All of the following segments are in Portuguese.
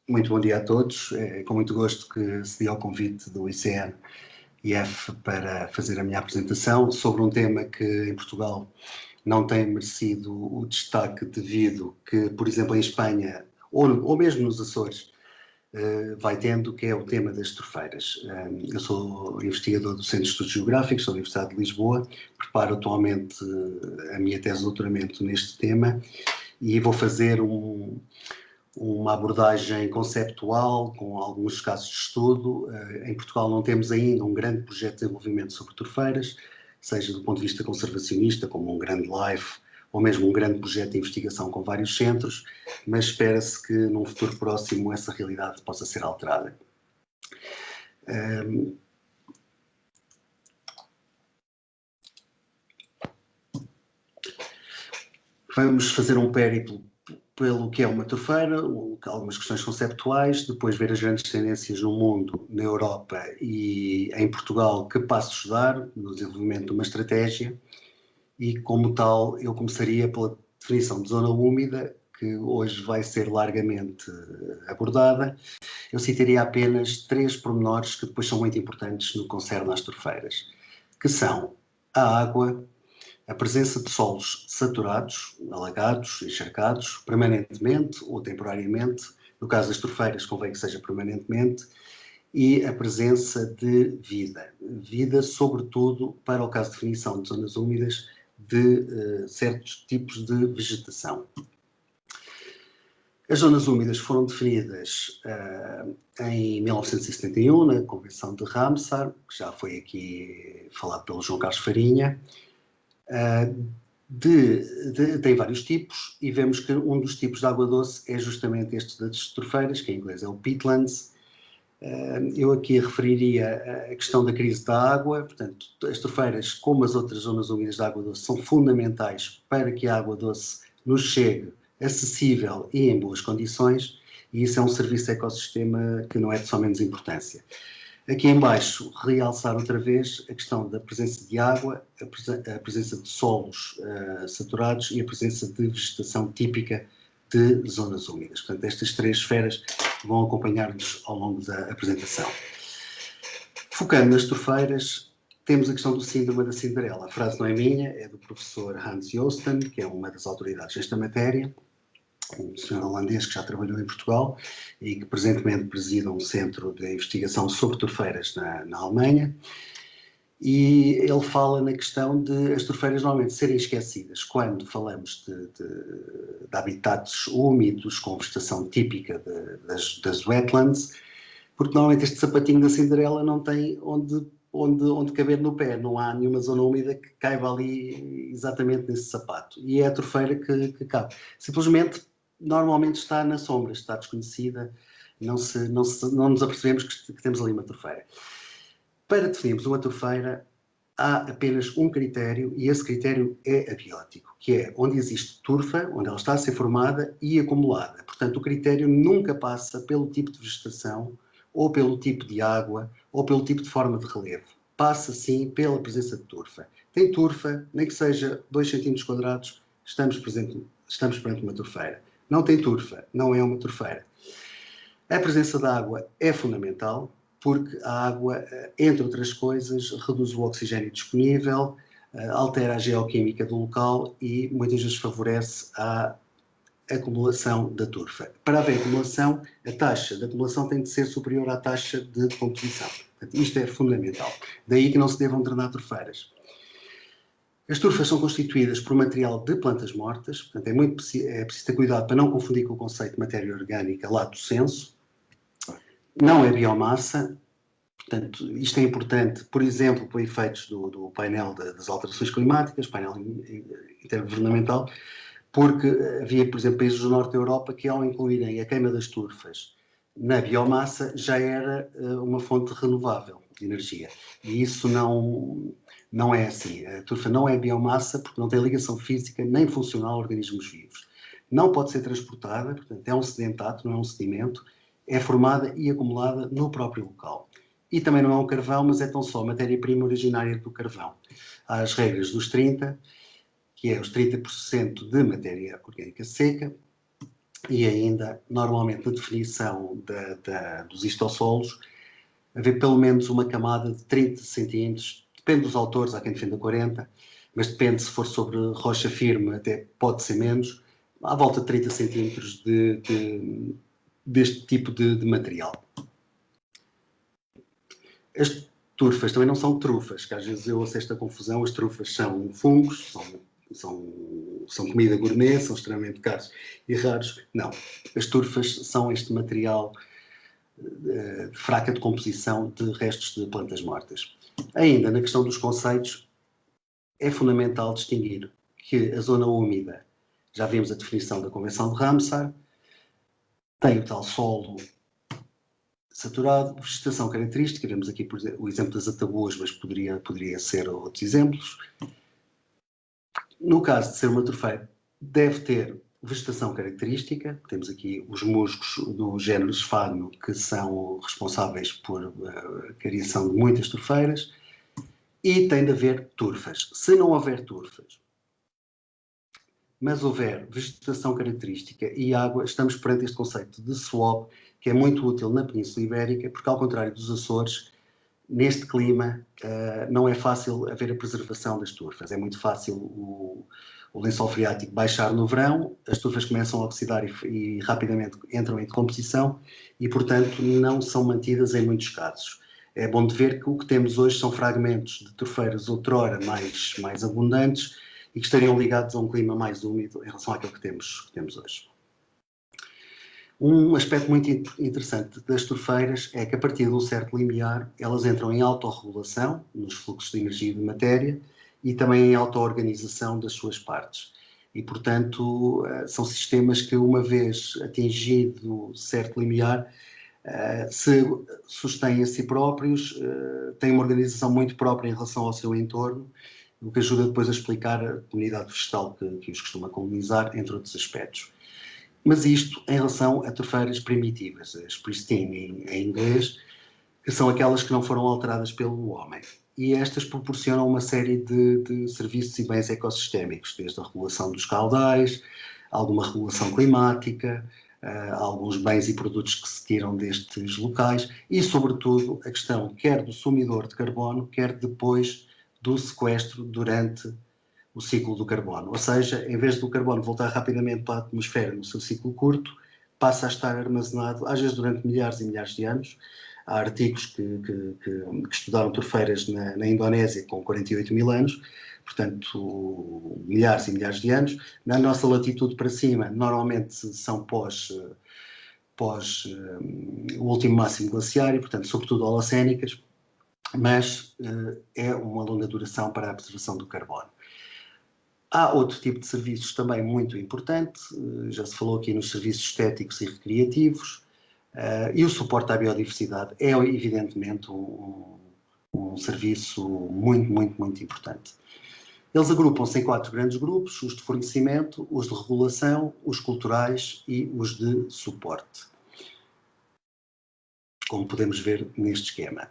Muito bom dia a todos. É com muito gosto que cedi ao convite do ICN-IF para fazer a minha apresentação sobre um tema que em Portugal não tem merecido o destaque devido que, por exemplo, em Espanha ou mesmo nos Açores, vai tendo, que é o tema das torfeiras. Eu sou investigador do Centro de Estudos Geográficos da Universidade de Lisboa, preparo atualmente a minha tese de doutoramento neste tema e vou fazer uma abordagem conceptual, com alguns casos de estudo. Em Portugal não temos ainda um grande projeto de desenvolvimento sobre torfeiras, seja do ponto de vista conservacionista, como um grande LIFE, ou mesmo um grande projeto de investigação com vários centros, mas espera-se que num futuro próximo essa realidade possa ser alterada. Vamos fazer um périplo pelo que é uma torfeira, algumas questões conceptuais, depois ver as grandes tendências no mundo, na Europa e em Portugal, que passos dar no desenvolvimento de uma estratégia, e como tal eu começaria pela definição de zona úmida, que hoje vai ser largamente abordada. Eu citaria apenas 3 pormenores que depois são muito importantes no que concerne às torfeiras, que são a água, a presença de solos saturados, alagados, encharcados, permanentemente ou temporariamente, no caso das torfeiras convém que seja permanentemente, e a presença de vida. Vida, sobretudo, para o caso de definição de zonas úmidas, de certos tipos de vegetação. As zonas úmidas foram definidas em 1971, na Convenção de Ramsar, que já foi aqui falado pelo João Carlos Farinha. Tem vários tipos e vemos que um dos tipos de água doce é justamente este das torfeiras, que em inglês é o peatlands. Eu aqui referiria a questão da crise da água. Portanto, as torfeiras, como as outras zonas úmidas de água doce, são fundamentais para que a água doce nos chegue acessível e em boas condições, e isso é um serviço de ecossistema que não é de só menos importância. Aqui em baixo, realçar outra vez a questão da presença de água, a presença de solos saturados e a presença de vegetação típica de zonas úmidas. Portanto, estas 3 esferas vão acompanhar-nos ao longo da apresentação. Focando nas torfeiras, temos a questão do síndrome da Cinderela. A frase não é minha, é do professor Hans Joosten, que é uma das autoridades nesta matéria, um senhor holandês que já trabalhou em Portugal e que presentemente preside um centro de investigação sobre torfeiras na Alemanha. E ele fala na questão de as torfeiras normalmente serem esquecidas quando falamos de habitats úmidos com vegetação típica das wetlands, porque normalmente este sapatinho da Cinderela não tem onde caber no pé, não há nenhuma zona úmida que caiba ali exatamente nesse sapato. E é a torfeira que cabe. Simplesmente, normalmente está na sombra, está desconhecida, não nos apercebemos que temos ali uma torfeira. Para definirmos uma torfeira, há apenas um critério, e esse critério é abiótico, que é onde existe turfa, onde ela está a ser formada e acumulada. Portanto, o critério nunca passa pelo tipo de vegetação, ou pelo tipo de água, ou pelo tipo de forma de relevo. Passa, sim, pela presença de turfa. Tem turfa, nem que seja 2 cm², estamos perante uma torfeira. Não tem turfa, não é uma torfeira. A presença de água é fundamental, porque a água, entre outras coisas, reduz o oxigênio disponível, altera a geoquímica do local e muitas vezes favorece a acumulação da turfa. Para haver acumulação, a taxa de acumulação tem de ser superior à taxa de composição. Portanto, isto é fundamental. Daí que não se devam drenar torfeiras. As turfas são constituídas por material de plantas mortas, portanto é preciso ter cuidado para não confundir com o conceito de matéria orgânica lato sensu. Não é biomassa, portanto isto é importante, por exemplo, para efeitos do painel das alterações climáticas, painel intergovernamental, porque havia, por exemplo, países do norte da Europa que, ao incluírem a queima das turfas na biomassa, já era uma fonte renovável de energia. E isso não é assim. A turfa não é biomassa porque não tem ligação física nem funcional a organismos vivos. Não pode ser transportada, portanto, é um sedentato, não é um sedimento, é formada e acumulada no próprio local. E também não é um carvão, mas é tão só matéria-prima originária do carvão. Há as regras dos 30%, que é os 30% de matéria orgânica seca, e ainda, normalmente, na definição dos histossolos, haver pelo menos uma camada de 30 centímetros, depende dos autores, há quem defenda 40, mas depende, se for sobre rocha firme, até pode ser menos, à volta de 30 centímetros deste tipo de material. As turfas também não são trufas, que às vezes eu ouço esta confusão. As trufas são fungos, são comida gourmet, são extremamente caros e raros. Não, as turfas são este material fraca de composição de restos de plantas mortas. Ainda, na questão dos conceitos, é fundamental distinguir que a zona úmida, já vimos a definição da Convenção de Ramsar, tem o tal solo saturado, vegetação característica, vemos aqui por exemplo, o exemplo das atabuas, mas poderia ser outros exemplos. No caso de ser uma turfeira, deve ter vegetação característica. Temos aqui os musgos do género esfagno, que são responsáveis por a criação de muitas turfeiras, e tem de haver turfas. Se não houver turfas, mas houver vegetação característica e água, estamos perante este conceito de swap, que é muito útil na Península Ibérica, porque, ao contrário dos Açores, neste clima não é fácil haver a preservação das turfas. É muito fácil o lençol freático baixar no verão, as turfas começam a oxidar e rapidamente entram em decomposição e, portanto, não são mantidas em muitos casos. É bom de ver que o que temos hoje são fragmentos de turfeiras outrora mais abundantes e que estariam ligados a um clima mais úmido em relação àquilo que temos hoje. Um aspecto muito interessante das turfeiras é que, a partir de um certo limiar, elas entram em autorregulação nos fluxos de energia e de matéria e também em auto-organização das suas partes. E, portanto, são sistemas que, uma vez atingido certo limiar, se sustêm a si próprios, têm uma organização muito própria em relação ao seu entorno, o que ajuda depois a explicar a comunidade vegetal que os costuma colonizar, entre outros aspectos. Mas isto em relação a turfeiras primitivas, as pristine em inglês, que são aquelas que não foram alteradas pelo homem. E estas proporcionam uma série de serviços e bens ecossistémicos, desde a regulação dos caudais, alguma regulação climática, alguns bens e produtos que se tiram destes locais e, sobretudo, a questão quer do sumidor de carbono, quer depois do sequestro durante o ciclo do carbono. Ou seja, em vez do carbono voltar rapidamente para a atmosfera no seu ciclo curto, passa a estar armazenado, às vezes durante milhares e milhares de anos. Há artigos que estudaram turfeiras na Indonésia com 48 mil anos, portanto, milhares e milhares de anos. Na nossa latitude para cima, normalmente são pós o último máximo glaciário, portanto, sobretudo holocénicas, mas é uma longa duração para a preservação do carbono. Há outro tipo de serviços também muito importante, já se falou aqui nos serviços estéticos e recreativos, e o suporte à biodiversidade é, evidentemente, um serviço muito importante. Eles agrupam-se em 4 grandes grupos: os de fornecimento, os de regulação, os culturais e os de suporte, como podemos ver neste esquema.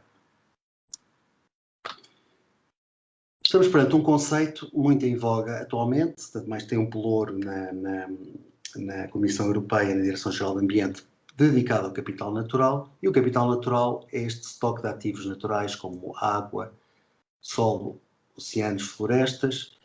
Estamos perante um conceito muito em voga atualmente, tanto mais tem um pelouro na Comissão Europeia, na Direção-Geral do Ambiente, dedicado ao capital natural, e o capital natural é este estoque de ativos naturais como água, solo, oceanos, florestas,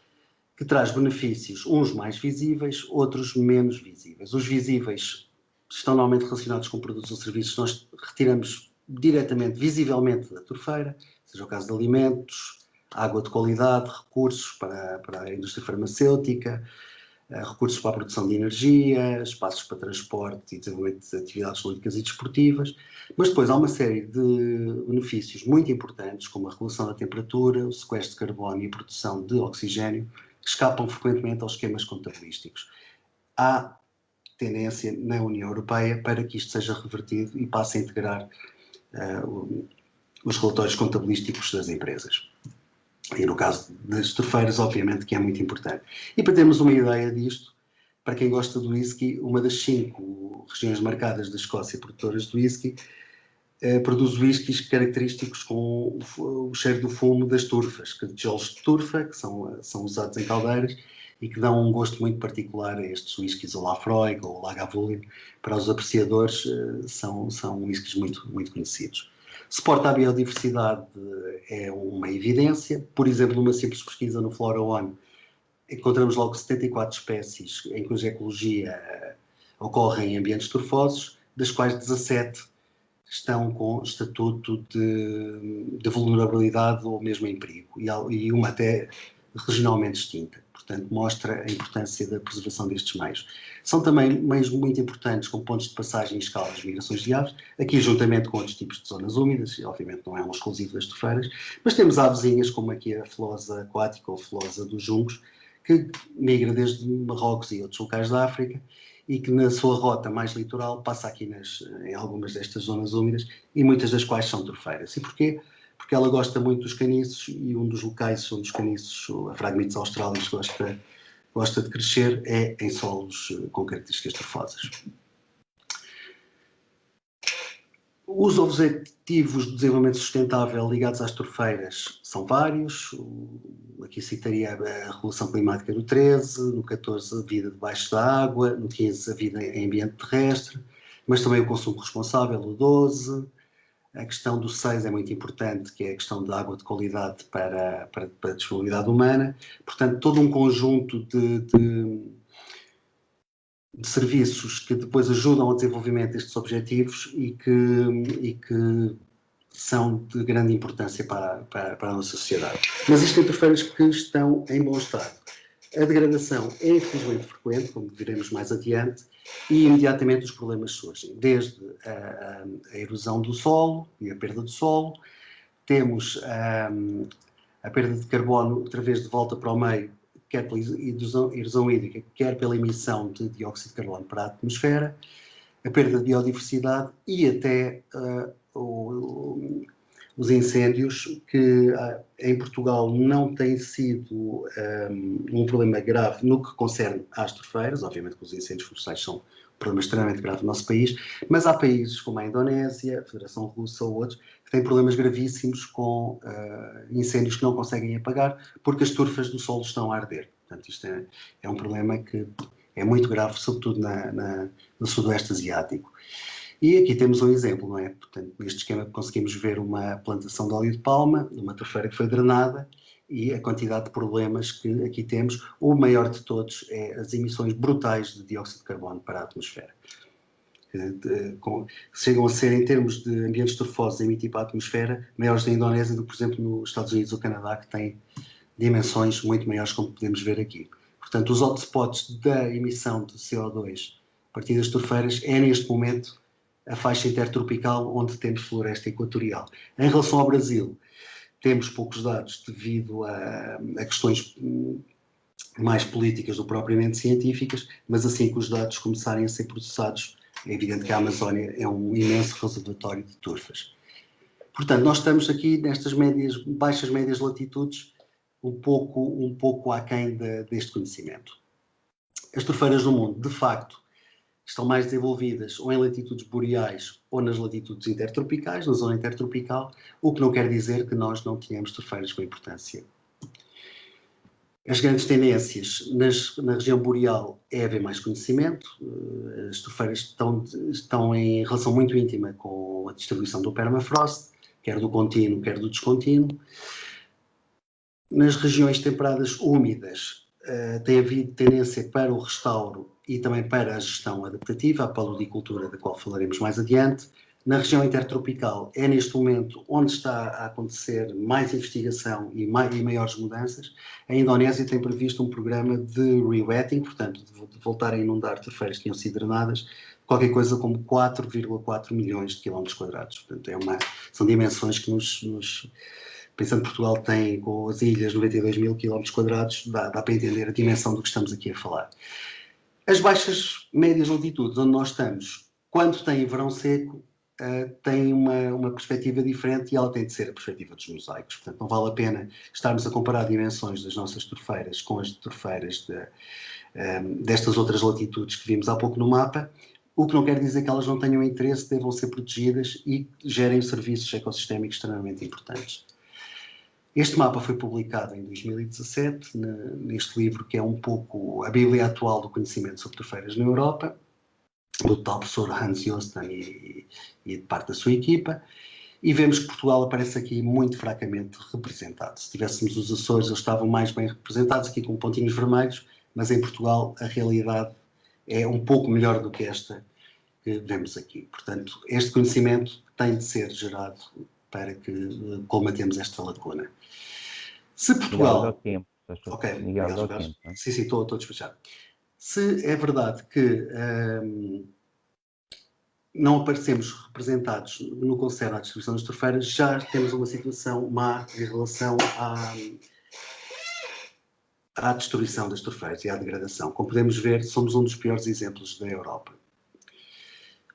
que traz benefícios, uns mais visíveis, outros menos visíveis. Os visíveis estão normalmente relacionados com produtos ou serviços que nós retiramos diretamente, visivelmente da turfeira, seja o caso de alimentos, água de qualidade, recursos para a indústria farmacêutica, recursos para a produção de energia, espaços para transporte e desenvolvimento de atividades lúdicas e desportivas, mas depois há uma série de benefícios muito importantes, como a regulação da temperatura, o sequestro de carbono e a produção de oxigênio, que escapam frequentemente aos esquemas contabilísticos. Há tendência na União Europeia para que isto seja revertido e passe a integrar os relatórios contabilísticos das empresas. E no caso das turfeiras, obviamente, que é muito importante. E para termos uma ideia disto, para quem gosta do whisky, uma das 5 regiões marcadas da Escócia produtoras de whisky produz whiskies característicos com o cheiro do fumo das turfas, que tijolos de turfa, que são usados em caldeiras, e que dão um gosto muito particular a estes whiskies, o Laphroaig ou o Lagavulin. Para os apreciadores, são whiskies muito, muito conhecidos. Suporte à biodiversidade é uma evidência. Por exemplo, numa simples pesquisa no Flora One, encontramos logo 74 espécies em cuja ecologia ocorre em ambientes turfosos, das quais 17 estão com estatuto de vulnerabilidade ou mesmo em perigo, e uma até regionalmente extinta. Portanto, mostra a importância da preservação destes meios. São também meios muito importantes como pontos de passagem e escala das migrações de aves, aqui juntamente com outros tipos de zonas úmidas, e obviamente não é um exclusivo das tufeiras, mas temos avezinhas como aqui a Filosa aquática ou a Filosa dos juncos, que migra desde Marrocos e outros locais da África, e que na sua rota mais litoral passa aqui em algumas destas zonas úmidas, e muitas das quais são tufeiras. E porquê? Porque ela gosta muito dos caniços, e um dos locais onde os caniços, a Phragmites australis, gosta de crescer é em solos com características tufosas. Os objetivos de desenvolvimento sustentável ligados às tufeiras são vários. Aqui citaria a Regulação Climática do 13, no 14 a vida debaixo da água, no 15 a vida em ambiente terrestre, mas também o consumo responsável, o 12. A questão do 6 é muito importante, que é a questão da água de qualidade para a disponibilidade humana. Portanto, todo um conjunto de serviços que depois ajudam ao desenvolvimento destes objetivos e que são de grande importância para a nossa sociedade. Mas isto tem tufeiras que estão em bom estado. A degradação é infelizmente frequente, como veremos mais adiante, e imediatamente os problemas surgem, desde a erosão do solo e a perda do solo, temos a perda de carbono outra vez de volta para o meio, quer pela erosão hídrica, quer pela emissão de dióxido de carbono para a atmosfera, a perda de biodiversidade e até os incêndios, que em Portugal não tem sido um problema grave no que concerne às tufeiras. Obviamente que os incêndios florestais são um problema extremamente grave no nosso país, mas há países como a Indonésia, a Federação Russa ou outros, que têm problemas gravíssimos com incêndios que não conseguem apagar porque as turfas do solo estão a arder. Portanto, isto é um problema que é muito grave, sobretudo no sudoeste asiático. E aqui temos um exemplo, não é? Portanto, neste esquema conseguimos ver uma plantação de óleo de palma, uma tufeira que foi drenada, e a quantidade de problemas que aqui temos. O maior de todos é as emissões brutais de dióxido de carbono para a atmosfera. Chegam a ser, em termos de ambientes tufosos a emitir para a atmosfera, maiores na Indonésia do que, por exemplo, nos Estados Unidos ou Canadá, que têm dimensões muito maiores, como podemos ver aqui. Portanto, os hotspots da emissão de CO2 a partir das tufeiras é, neste momento, a faixa intertropical, onde temos floresta equatorial. Em relação ao Brasil, temos poucos dados devido a questões mais políticas do que propriamente científicas, mas assim que os dados começarem a ser processados, é evidente que a Amazónia é um imenso reservatório de turfas. Portanto, nós estamos aqui nestas baixas médias latitudes, um pouco aquém deste conhecimento. As turfeiras no mundo, de facto, estão mais desenvolvidas ou em latitudes boreais ou nas latitudes intertropicais, na zona intertropical, o que não quer dizer que nós não tenhamos turfeiras com importância. As grandes tendências na região boreal é haver mais conhecimento. As turfeiras estão em relação muito íntima com a distribuição do permafrost, quer do contínuo, quer do descontínuo. Nas regiões temperadas úmidas, tem havido tendência para o restauro e também para a gestão adaptativa, a paludicultura, da qual falaremos mais adiante. Na região intertropical é neste momento onde está a acontecer mais investigação e maiores mudanças. A Indonésia tem previsto um programa de rewetting, portanto, de voltar a inundar turfeiras que tinham sido drenadas, qualquer coisa como 4,4 milhões de quilómetros quadrados. Portanto, são dimensões que pensando que Portugal tem, com as ilhas, 92 mil quilómetros quadrados, dá para entender a dimensão do que estamos aqui a falar. As baixas médias latitudes, onde nós estamos, quando tem verão seco, tem uma perspectiva diferente, e ela tem de ser a perspectiva dos mosaicos. Portanto, não vale a pena estarmos a comparar dimensões das nossas turfeiras com as turfeiras destas outras latitudes que vimos há pouco no mapa, o que não quer dizer que elas não tenham interesse, devam ser protegidas e gerem serviços ecossistémicos extremamente importantes. Este mapa foi publicado em 2017, neste livro que é um pouco a Bíblia atual do conhecimento sobre turfeiras na Europa, do tal professor Hans Josten e de parte da sua equipa, e vemos que Portugal aparece aqui muito fracamente representado. Se tivéssemos os Açores, eles estavam mais bem representados, aqui com pontinhos vermelhos, mas em Portugal a realidade é um pouco melhor do que esta que vemos aqui. Portanto, este conhecimento tem de ser gerado para que combatemos esta lacuna. Se Portugal... Ligado ao tempo. Ok, ligado ao tempo. Sim, estou despachado. Se é verdade que não aparecemos representados no que concerne à distribuição das turfeiras, já temos uma situação má em relação à destruição das turfeiras e à degradação. Como podemos ver, somos um dos piores exemplos da Europa.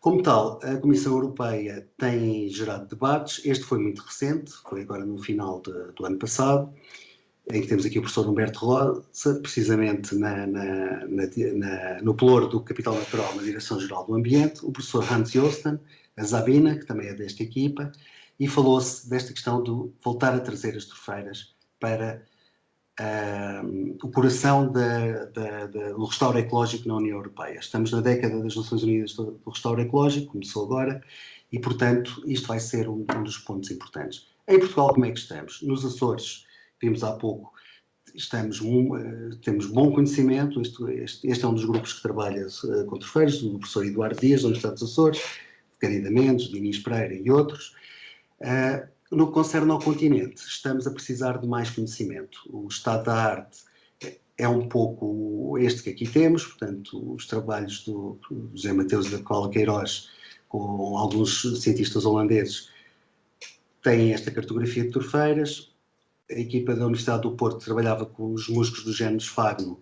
Como tal, a Comissão Europeia tem gerado debates. Este foi muito recente, foi agora no final do ano passado, em que temos aqui o professor Humberto Rosa, precisamente no pelouro do Capital Natural na Direção-Geral do Ambiente, o professor Hans Josten, a Sabina, que também é desta equipa, e falou-se desta questão de voltar a trazer as turfeiras para o coração do restauro ecológico na União Europeia. Estamos na década das Nações Unidas do restauro ecológico, começou agora, e, portanto, isto vai ser um dos pontos importantes. Em Portugal, como é que estamos? Nos Açores, vimos há pouco, temos bom conhecimento, este é um dos grupos que trabalha com turfeiras, do professor Eduardo Dias, da Universidade dos Açores, de Candida Mendes, de Inês Pereira e outros. No que concerne ao continente, estamos a precisar de mais conhecimento. O estado da arte é um pouco este que aqui temos, portanto, os trabalhos do José Mateus da Cola Queiroz, com alguns cientistas holandeses, têm esta cartografia de turfeiras. A equipa da Universidade do Porto trabalhava com os musgos do género esfagno,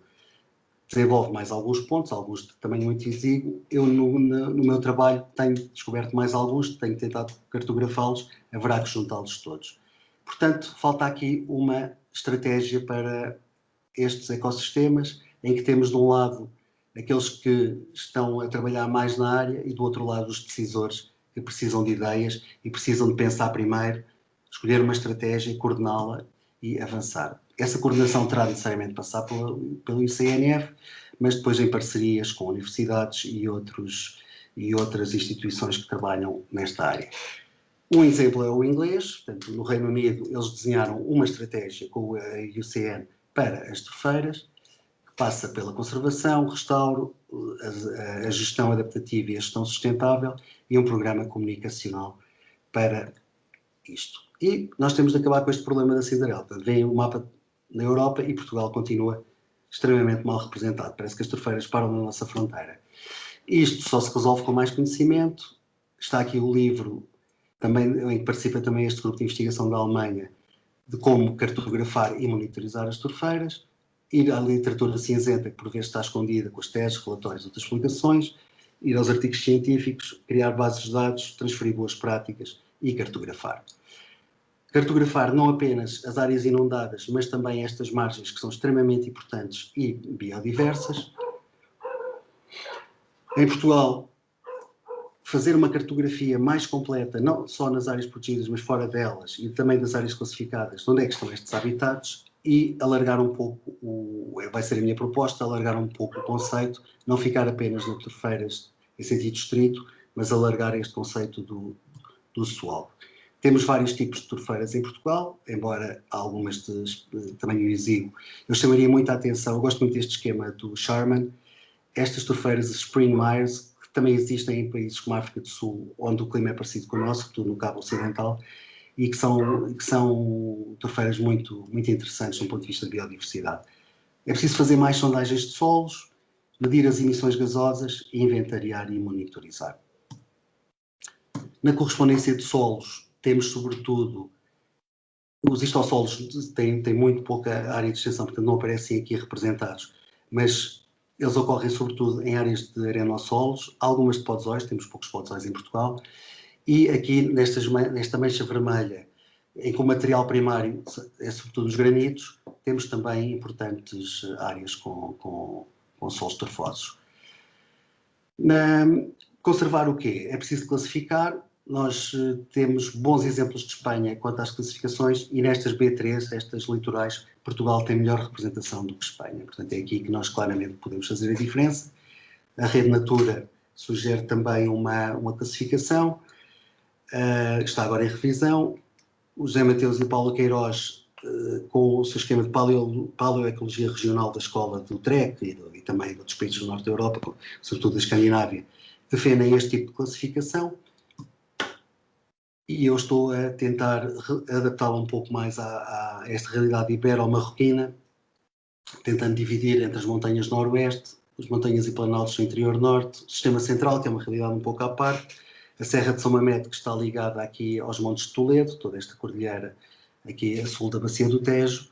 desenvolve mais alguns pontos, alguns de tamanho muito exíguo. Eu, no meu trabalho, tenho descoberto mais alguns, tenho tentado cartografá-los, haverá que juntá-los todos. Portanto, falta aqui uma estratégia para estes ecossistemas, em que temos, de um lado, aqueles que estão a trabalhar mais na área e, do outro lado, os decisores que precisam de ideias e precisam de pensar primeiro, escolher uma estratégia, coordená-la e avançar. Essa coordenação terá necessariamente de passar pelo ICNF, mas depois em parcerias com universidades e outras instituições que trabalham nesta área. Um exemplo é o inglês. Portanto, no Reino Unido eles desenharam uma estratégia com a UCN para as turfeiras, que passa pela conservação, restauro, a gestão adaptativa e a gestão sustentável e um programa comunicacional para isto. E nós temos de acabar com este problema da Cinderela. Vem o mapa na Europa e Portugal continua extremamente mal representado. Parece que as turfeiras param na nossa fronteira. Isto só se resolve com mais conhecimento. Está aqui o livro, também, em que participa também este grupo de investigação da Alemanha, de como cartografar e monitorizar as turfeiras, ir à literatura cinzenta, que por vezes está escondida, com os testes, relatórios e outras explicações, ir aos artigos científicos, criar bases de dados, transferir boas práticas e cartografar. Cartografar não apenas as áreas inundadas, mas também estas margens que são extremamente importantes e biodiversas. Em Portugal, fazer uma cartografia mais completa, não só nas áreas protegidas, mas fora delas, e também das áreas classificadas, onde é que estão estes habitats, e alargar um pouco, vai ser a minha proposta, alargar um pouco o conceito, não ficar apenas nas turfeiras em sentido estrito, mas alargar este conceito do solo. Temos vários tipos de turfeiras em Portugal, embora algumas de tamanho exíguo. Eu chamaria muita atenção, eu gosto muito deste esquema do Sharman, estas turfeiras Spring Meadows, que também existem em países como a África do Sul, onde o clima é parecido com o nosso, sobretudo no Cabo Ocidental, e que são turfeiras muito, muito interessantes do ponto de vista de biodiversidade. É preciso fazer mais sondagens de solos, medir as emissões gasosas e inventariar e monitorizar. Na correspondência de solos, temos sobretudo, os histossolos têm muito pouca área de extensão, portanto não aparecem aqui representados, mas eles ocorrem sobretudo em áreas de arenossolos, algumas de podzóis, temos poucos podzóis em Portugal, e aqui nesta mancha vermelha, em que o material primário é sobretudo os granitos, temos também importantes áreas com solos turfosos. Conservar o quê? É preciso classificar. nós temos bons exemplos de Espanha quanto às classificações e nestas B3, estas litorais, Portugal tem melhor representação do que Espanha. Portanto, é aqui que nós claramente podemos fazer a diferença. A Rede Natura sugere também uma classificação, está agora em revisão. O José Mateus e o Paulo Queiroz, com o seu esquema de paleoecologia regional da escola do Utrecht e também de outros países do norte da Europa, sobretudo da Escandinávia, defendem este tipo de classificação. E eu estou a tentar adaptá-la um pouco mais a esta realidade ibero-marroquina, tentando dividir entre as montanhas noroeste, as montanhas e planaltos do interior norte, o sistema central, que é uma realidade um pouco à parte, a Serra de São Mamede, que está ligada aqui aos Montes de Toledo, toda esta cordilheira aqui a sul da Bacia do Tejo,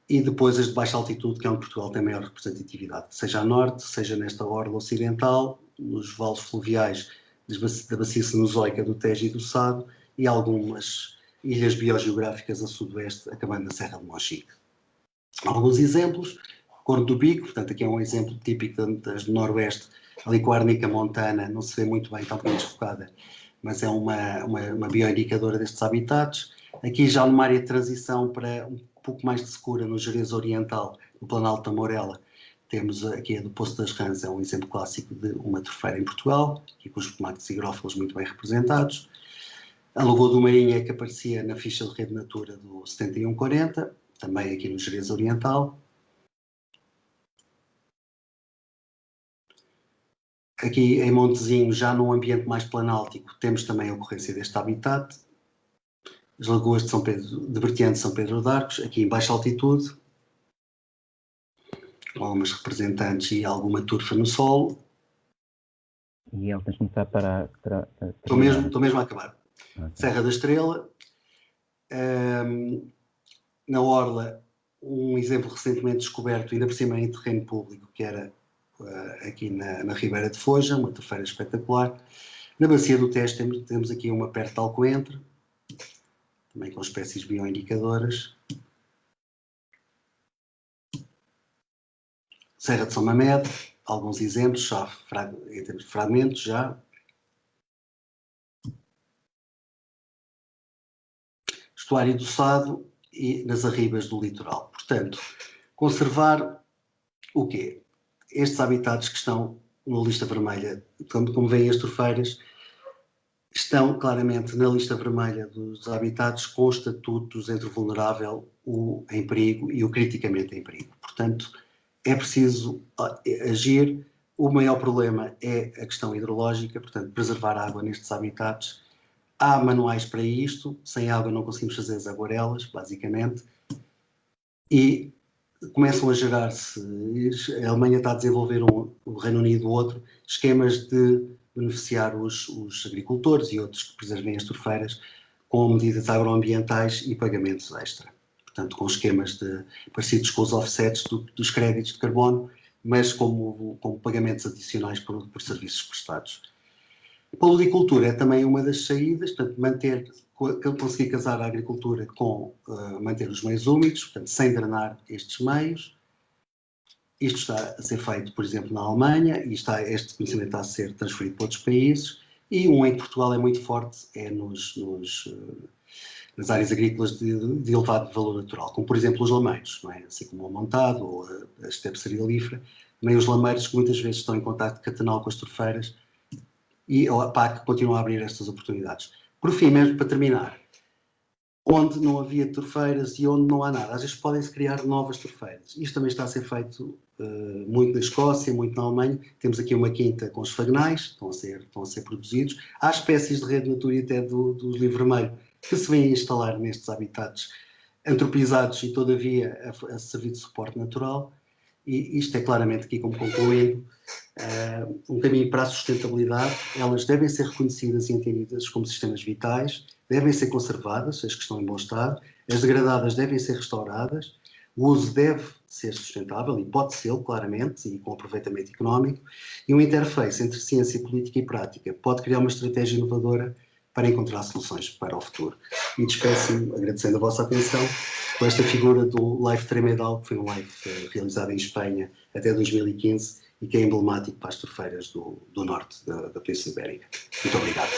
e depois as de baixa altitude, que é onde Portugal tem maior representatividade, seja a norte, seja nesta orla ocidental, nos vales fluviais da Bacia Cenozoica do Tejo e do Sado, e algumas ilhas biogeográficas a sudoeste, acabando na Serra de Monchique. Alguns exemplos: Corno do Bico, portanto aqui é um exemplo típico das do Noroeste, ali com a Árnica montana, não se vê muito bem, está um bocadinho desfocada, mas é uma bioindicadora destes habitats. Aqui já numa área de transição para um pouco mais de secura, no Jerez Oriental, no Planalto da Morela, temos aqui a do Poço das Rãs, é um exemplo clássico de uma trofeira em Portugal, aqui com os tomates higrófilos muito bem representados. A Lagoa do Marinha, que aparecia na ficha de Rede Natura do 7140, também aqui no Jerez Oriental. Aqui em Montezinho, já num ambiente mais planáltico, temos também a ocorrência deste habitat. As lagoas de Bertião de São Pedro de Arcos, aqui em baixa altitude, algumas representantes e alguma turfa no solo. E ele tens de começar para Estou mesmo a acabar. Okay. Serra da Estrela. Na Orla, um exemplo recentemente descoberto, ainda por cima em terreno público, que era aqui na Ribeira de Foja, uma turfeira espetacular. Na Bacia do Tejo temos aqui uma perto de Alcoentre, também com espécies bioindicadoras. Serra de São Mamede, alguns exemplos, já em termos de fragmentos, já. Estuário do Sado e nas arribas do litoral. Portanto, conservar o quê? Estes habitats que estão na lista vermelha, como veem as turfeiras, estão claramente na lista vermelha dos habitats com estatutos entre o vulnerável, o em perigo e o criticamente em perigo. Portanto, é preciso agir. O maior problema é a questão hidrológica, portanto, preservar a água nestes habitats. Há manuais para isto, sem água não conseguimos fazer as aguarelas, basicamente, e começam a gerar-se, a Alemanha está a desenvolver o Reino Unido outro, esquemas de beneficiar os agricultores e outros que preservem as turfeiras com medidas agroambientais e pagamentos extra. Portanto, com esquemas parecidos com os offsets dos créditos de carbono, mas como pagamentos adicionais por serviços prestados. A paludicultura é também uma das saídas, portanto, conseguir casar a agricultura com manter os meios úmidos, portanto, sem drenar estes meios. Isto está a ser feito, por exemplo, na Alemanha, e este conhecimento está a ser transferido para outros países, e um em que Portugal é muito forte é nas áreas agrícolas de elevado valor natural, como por exemplo os lameiros, não é? Assim como o montado ou a estepe cerealífera, também os lameiros que muitas vezes estão em contacto catanal com as turfeiras, e a PAC continua a abrir estas oportunidades. Por fim, mesmo para terminar, onde não havia turfeiras e onde não há nada, às vezes podem-se criar novas turfeiras. Isto também está a ser feito muito na Escócia, muito na Alemanha. Temos aqui uma quinta com os fagnais, estão a ser produzidos. Há espécies de Rede Natura e até do livro vermelho que se vêm a instalar nestes habitats antropizados e, todavia, a servir de suporte natural. E isto é claramente aqui, como concluindo, um caminho para a sustentabilidade. Elas devem ser reconhecidas e entendidas como sistemas vitais, devem ser conservadas, as que estão em bom estado, as degradadas devem ser restauradas, o uso deve ser sustentável, e pode ser, claramente, e com aproveitamento económico, e um interface entre ciência, política e prática pode criar uma estratégia inovadora para encontrar soluções para o futuro. E despeço-me, agradecendo a vossa atenção, com esta figura do Live Tremedal, que foi um live realizado em Espanha até 2015 e que é emblemático para as turfeiras do norte da Península Ibérica. Muito obrigado.